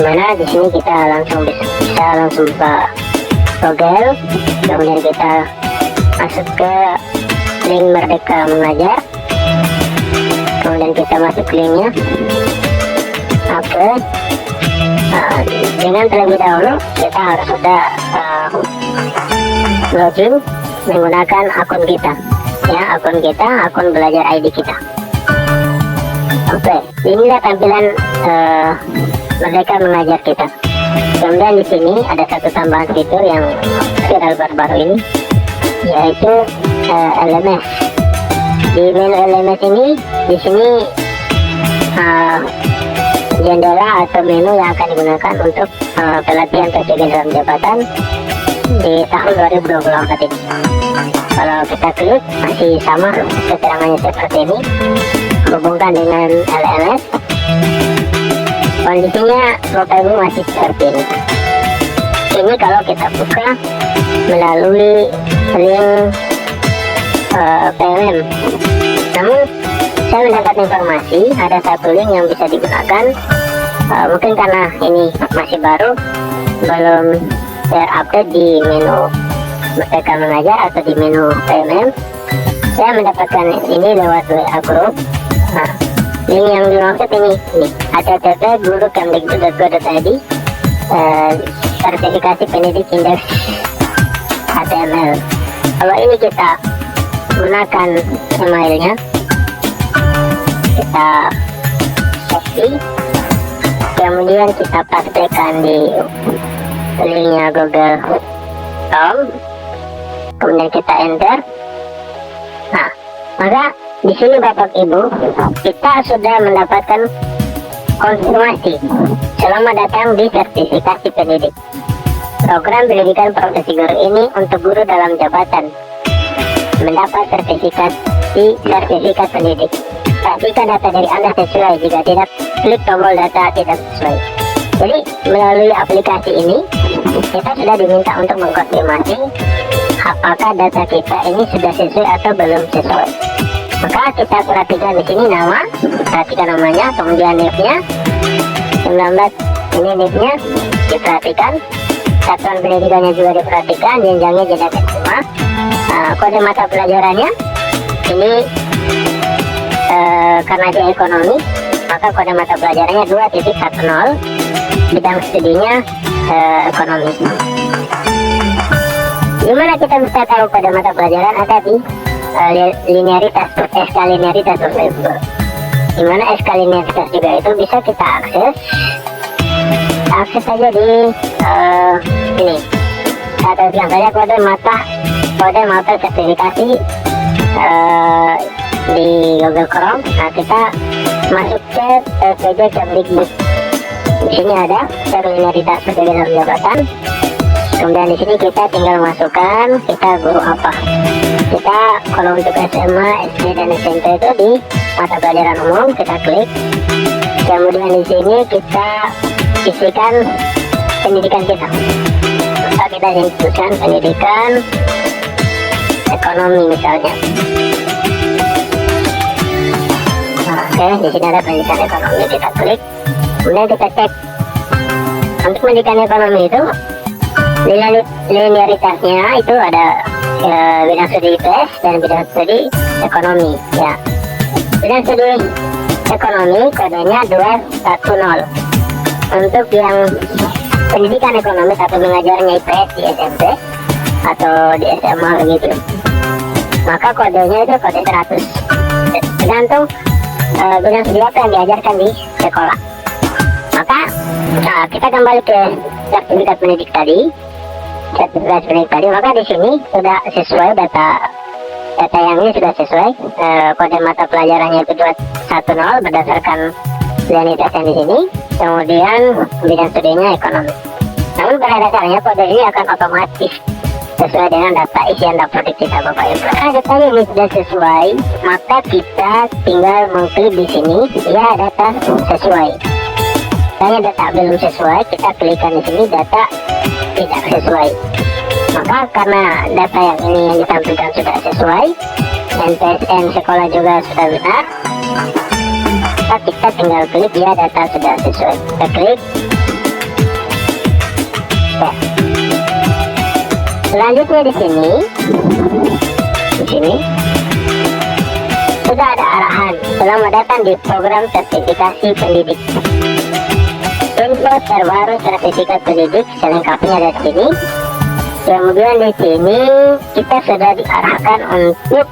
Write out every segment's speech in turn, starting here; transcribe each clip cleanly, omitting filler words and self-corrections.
dimana di sini kita bisa langsung buka Google, kemudian kita masuk ke link Merdeka Mengajar, kemudian kita masuk linknya. Oke. Dengan terlebih dahulu kita harus sudah login menggunakan akun kita, ya, akun belajar ID kita. Oke, inilah tampilan Merdeka Mengajar kita. Kemudian di sini ada satu tambahan fitur yang viral baru-baru ini, yaitu LMS. Di menu LMS ini, di sini jendela atau menu yang akan digunakan untuk pelatihan PCG dalam jabatan di tahun 2024 ini. Kalau kita klik, masih sama keterangannya seperti ini. Hubungkan dengan LMS, kondisinya profilmu masih seperti ini. Ini kalau kita buka melalui link PMM. Namun saya mendapat informasi ada satu link yang bisa digunakan, mungkin karena ini masih baru, belum terupdate di menu Merdeka Mengajar atau di menu PMM. Saya mendapatkan ini lewat WA Group. Nah, link yang dimaksud ini http://guru.kemdikbud.go.id sertifikasi pendidik indeks HTML. Kalau ini kita gunakan emailnya, kita copy, kemudian kita pastikan di linknya google.com, kemudian kita enter. Nah, maka di sini Bapak Ibu, kita sudah mendapatkan konfirmasi selamat datang di sertifikasi pendidik. Program pendidikan profesi guru ini untuk guru dalam jabatan mendapat sertifikat pendidik. Pastikan data dari Anda sesuai, jika tidak, klik tombol data tidak sesuai. Jadi melalui aplikasi ini kita sudah diminta untuk mengkonfirmasi apakah data kita ini sudah sesuai atau belum sesuai. Maka kita perhatikan di sini nama, perhatikan namanya, kemudian NIP-nya 19, ini NIP-nya diperhatikan, satuan pendidikannya juga diperhatikan, jenjangnya jenjang SMA, kode mata pelajarannya ini karena dia ekonomi, maka kode mata pelajarannya 2.10, bidang studinya ekonomi. Gimana kita bisa tahu kode mata pelajaran? Ada di linearitas, SK linearitas Bapak. Dimana SK linearitas juga itu bisa kita akses saja di ini. Kita bilang saja kode mata sertifikasi di Google Chrome. Nah, kita masuk ke PJ Kemdikbud. Di sini ada linearitas PCG dalam jabatan. Kemudian di sini kita tinggal masukkan kita guru apa. Kita kalau untuk SMA, SD dan SMP itu di mata pelajaran umum, kita klik. Kemudian di sini kita isikan pendidikan kita. Maka kita tuliskan pendidikan ekonomi misalnya. Oke, di sini ada pendidikan ekonomi, kita klik. Kemudian kita cek untuk pendidikan ekonomi itu linearitasnya itu ada bidang studi IPS dan bidang studi ekonomi, ya. Bidang studi ekonomi kodenya 210. Untuk yang pendidikan ekonomi atau mengajarnya IPS di SMP atau di SMA begitu, maka kodenya itu kode 100. Tergantung bidang studi apa yang diajarkan di sekolah. Maka kita kembali ke sertifikat pendidik tadi. Maka di sini sudah sesuai data yang ini sudah sesuai. Kode mata pelajarannya itu 210 berdasarkan linearitas yang di sini. Kemudian bidang studinya ekonomi. Namun pada dasarnya kode ini akan otomatis sesuai dengan data isian dapur kita, Bapak Ibu. Karena datanya ini sudah sesuai, maka kita tinggal mengklik di sini, ya data sesuai. Misalnya data belum sesuai, kita klikkan di sini data tidak sesuai. Maka karena data yang ini yang ditampilkan sudah sesuai, NPSN sekolah juga sudah benar, maka kita tinggal klik ya data sudah sesuai. Kita klik, Selanjutnya di sini sudah ada arahan. Selamat datang di program sertifikasi pendidik. Info terbaru sertifikat pendidik selengkapnya ada di sini. Kemudian di sini kita sudah diarahkan untuk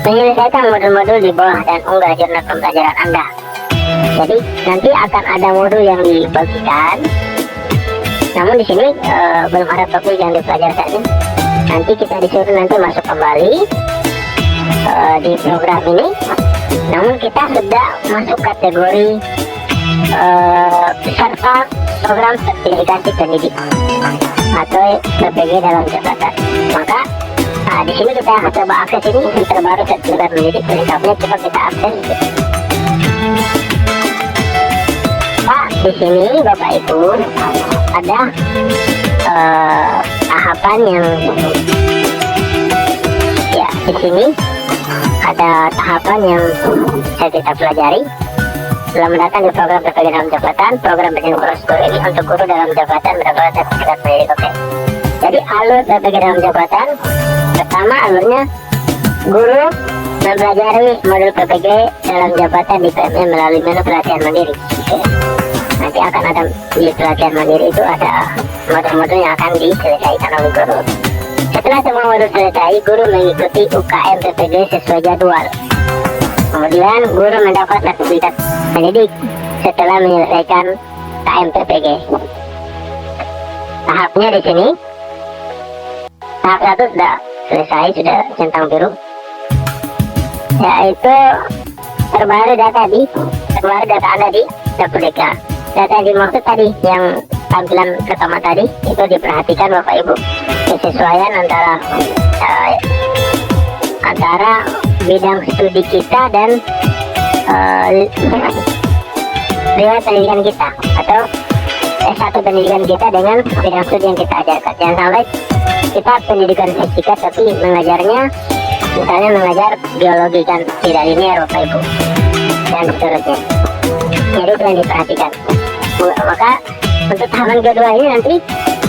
menyelesaikan modul-modul di bawah dan unggah jurnal pembelajaran Anda. Jadi nanti akan ada modul yang dibagikan. Namun di sini belum ada topik yang dipelajari ini. Nanti kita disuruh nanti masuk kembali di program ini. Namun kita sudah masuk kategori peserta program sertifikasi pendidik atau PPG dalam jabatan. Maka di sini kita coba akses ini yang terbaru sertifikat pendidik selengkapnya. Coba kita akses. Di sini Bapak Ibu ada tahapan yang di sini ada tahapan yang bisa kita pelajari. Selamat datang di program PPG dalam jabatan. Program pendidik kursus guru ini untuk guru dalam jabatan berbagai sertifikat pendidik. Oke. Jadi alur PPG dalam jabatan, pertama alurnya guru mempelajari modul PPG dalam jabatan di PMM melalui menu pelatihan mandiri. Oke. Nanti akan ada di pelatihan mandiri itu ada modul-modul yang akan diselesaikan oleh guru. Setelah semua modul selesai, guru mengikuti UKM PPG sesuai jadwal. Kemudian guru mendapat sertifikat pendidik setelah menyelesaikan KM PPG. Tahapnya di sini, tahap 1 sudah selesai, sudah centang biru, yaitu terbaru data Anda di Dapurdeka. Data yang dimaksud tadi yang tampilan pertama tadi itu diperhatikan Bapak Ibu, kesesuaian antara bidang studi kita dan riwayat pendidikan kita atau S1 pendidikan kita dengan bidang studi yang kita ajarkan. Jangan sampai kita pendidikan fisika tapi mengajarnya misalnya mengajar biologi kan tidak linear Bapak Ibu dan seterusnya. Jadi itu yang diperhatikan. Maka untuk tahapan kedua ini nanti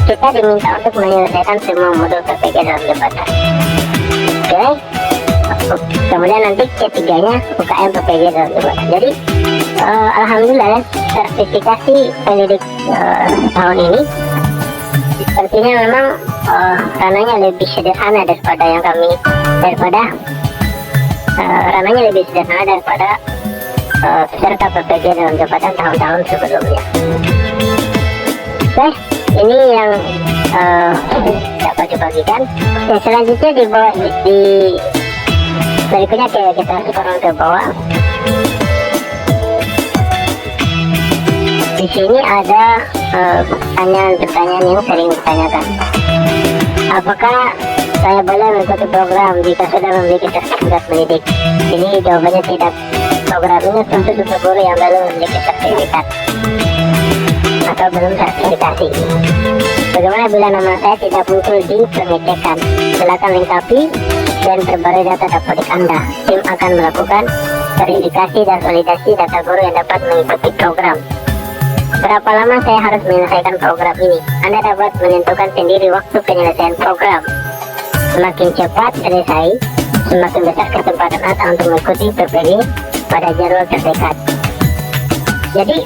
kita diminta untuk menyelesaikan semua modul PPG dalam jabatan. Oke. Kemudian nanti ketiganya UKM PPG dalam jabatan. Jadi alhamdulillah ya, sertifikasi pendidik tahun ini sepertinya memang ranahnya lebih sederhana daripada yang kami ranahnya lebih sederhana daripada peserta PPG dalam jabatan tahun-tahun sebelumnya. Oke, ini yang dapat dibagikan. Selanjutnya di bawah di berikutnya kita scroll ke bawah. Di sini ada pertanyaan-pertanyaan yang sering ditanyakan. Apakah saya boleh mengikuti program jika sudah memiliki sertifikat pendidik? Ini jawabannya tidak. Program ini khusus untuk guru yang belum memiliki sertifikat atau belum sertifikasi. Bagaimana bila nama saya tidak muncul di pengecekan? Silakan lengkapi dan perbarui data Dapodik Anda. Tim akan melakukan verifikasi dan validasi data guru yang dapat mengikuti program. Berapa lama saya harus menyelesaikan program ini? Anda dapat menentukan sendiri waktu penyelesaian program. Semakin cepat selesai, semakin besar kesempatan Anda untuk mengikuti PPG pada jadwal terdekat. Jadi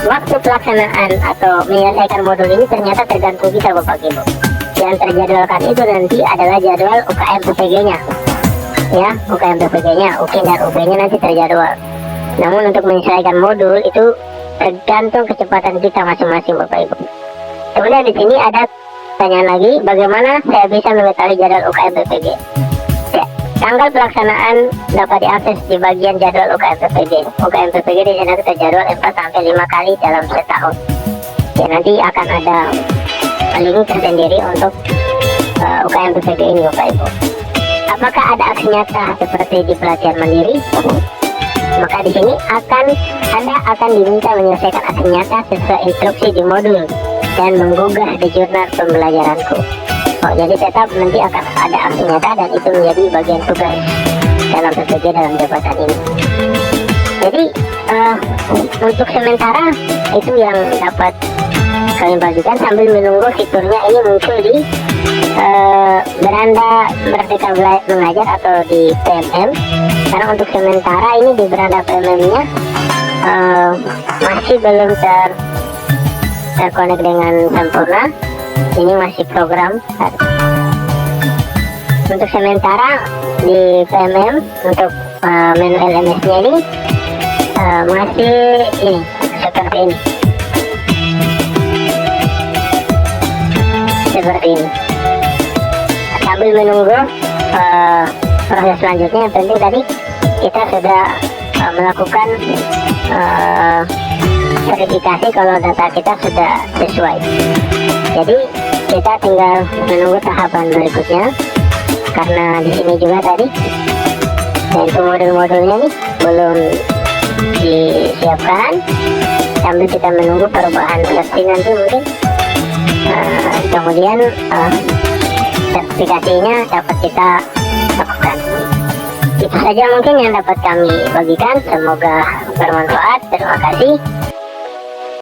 waktu pelaksanaan atau menyelesaikan modul ini ternyata tergantung kita Bapak Ibu. Yang terjadwalkan itu nanti adalah jadwal UKM PPG-nya, ya, UKM PPG-nya, UKIN dan UB-nya nanti terjadwal. Namun untuk menyelesaikan modul itu tergantung kecepatan kita masing-masing Bapak Ibu. Kemudian di sini ada pertanyaan lagi, bagaimana saya bisa mengetahui jadwal UKM PPG? Ya, tanggal pelaksanaan dapat diakses di bagian jadwal UKM PPG. UKM PPG di sana terjadwal 4-5 kali dalam setahun. Ya, nanti akan ada link tersendiri untuk UKM PPG ini Bapak Ibu. Apakah ada aksi nyata seperti di pelatihan mandiri? Maka di sini Anda akan diminta menyelesaikan aksi nyata sesuai instruksi di modul dan menggugah di jurnal pembelajaranku. Jadi tetap nanti akan ada aksi nyata dan itu menjadi bagian tugas dalam PPG dalam jabatan ini. Jadi untuk sementara itu yang dapat kami bagikan sambil menunggu fiturnya ini muncul di beranda Merdeka Mengajar atau di PMM. Karena untuk sementara ini di beranda PMM-nya masih belum terkonek dengan sempurna. Ini masih program. Untuk sementara di PMM untuk menu LMS-nya ini masih ini seperti ini. Sambil menunggu proses selanjutnya, yang penting tadi kita sudah melakukan verifikasi kalau data kita sudah sesuai. Jadi kita tinggal menunggu tahapan berikutnya, karena di sini juga tadi untuk modul-modulnya nih belum disiapkan. Sambil kita menunggu perubahan versi nanti mungkin kemudian sertifikasinya dapat kita lakukan. Itu saja mungkin yang dapat kami bagikan, semoga bermanfaat. Terima kasih.